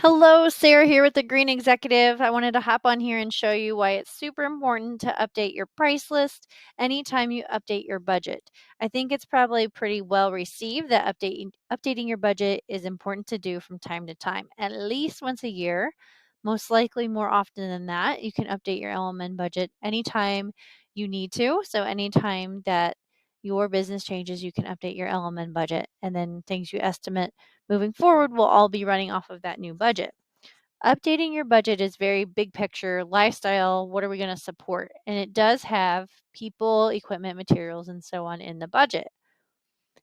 Hello, Sarah here with the Green Executive. I wanted to hop on here and show you why it's super important to update your price list anytime you update your budget. I think it's probably pretty well received that updating your budget is important to do from time to time, at least once a year. Most likely more often than that, you can update your LMN budget anytime you need to. So anytime that your business changes, you can update your LMN budget, and then things you estimate moving forward will all be running off of that new budget. Updating your budget is very big picture, lifestyle, what are we going to support? And it does have people, equipment, materials, and so on in the budget.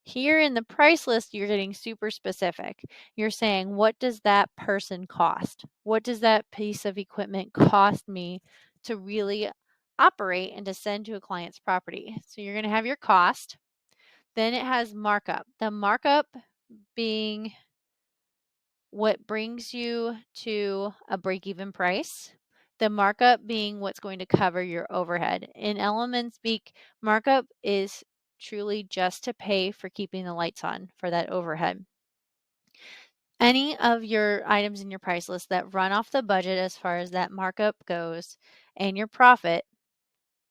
Here in the price list, you're getting super specific. You're saying, what does that person cost? What does that piece of equipment cost me to really operate and to send to a client's property? So you're going to have your cost. Then it has markup. The markup being what brings you to a break-even price, the markup being what's going to cover your overhead. In LMN speak, markup is truly just to pay for keeping the lights on for that overhead. Any of your items in your price list that run off the budget as far as that markup goes and your profit,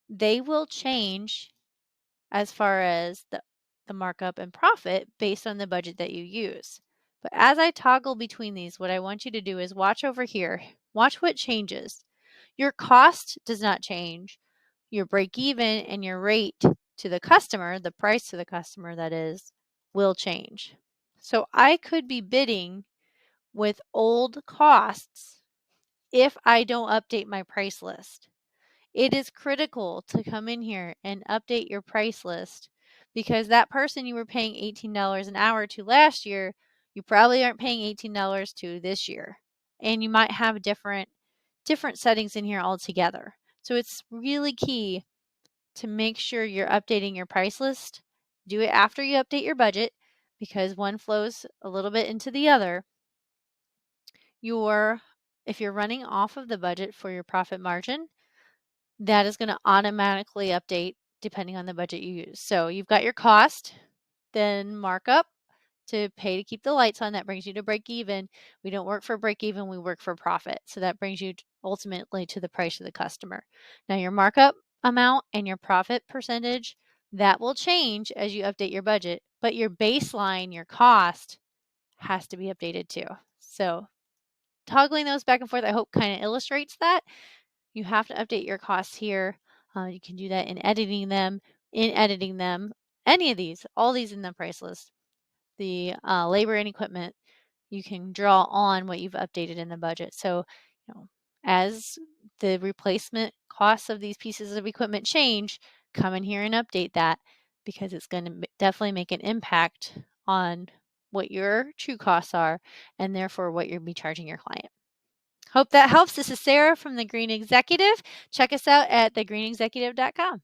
they will change as far as the markup and profit based on the budget that you use. But as I toggle between these, what I want you to do is watch over here. Watch what changes. Your cost does not change. Your break even and your rate to the customer, the price to the customer that is, will change. So I could be bidding with old costs if I don't update my price list. It is critical to come in here and update your price list because that person you were paying $18 an hour to last year, you probably aren't paying $18 to this year. And you might have different settings in here altogether. So it's really key to make sure you're updating your price list. Do it after you update your budget because one flows a little bit into the other. If you're running off of the budget for your profit margin, that is going to automatically update depending on the budget you use. So you've got your cost, then markup to pay to keep the lights on. That brings you to break even. We don't work for break even, we work for profit. So that brings you ultimately to the price of the customer. Now your markup amount and your profit percentage, that will change as you update your budget, but your baseline, your cost has to be updated too. So toggling those back and forth, I hope kind of illustrates that. You have to update your costs here. You can do that in editing them, any of these, all these in the price list. The labor and equipment, you can draw on what you've updated in the budget. So, as the replacement costs of these pieces of equipment change, come in here and update that because it's going to definitely make an impact on what your true costs are and therefore what you'll be charging your client. Hope that helps. This is Sarah from The Green Executive. Check us out at thegreenexecutive.com.